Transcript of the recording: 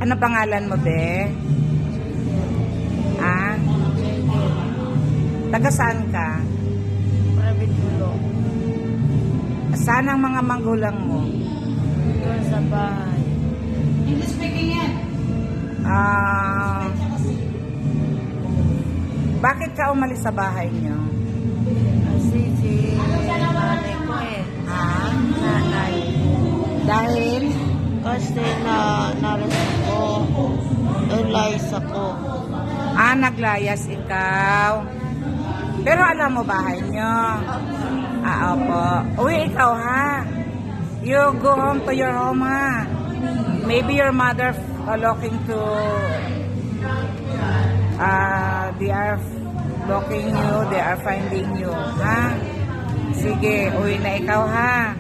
Ano pangalan mo, be? Ah? Taga saan ka? Private Bulo. Saan ang mga magulang mo? Doon sa bahay. English speaking yan. Bakit ka umalis sa bahay niyo? Kasi si nanay ko nanay. Dahil? Kasi nalasing ko. Ulayas ako. Naglayas ikaw. Pero alam mo bahay niyo? Opo. Uwi ikaw, ha? You go home to your home, ha? Maybe your mother looking to... they are looking you, they are finding you, ha? Sige, uwi na ikaw, ha?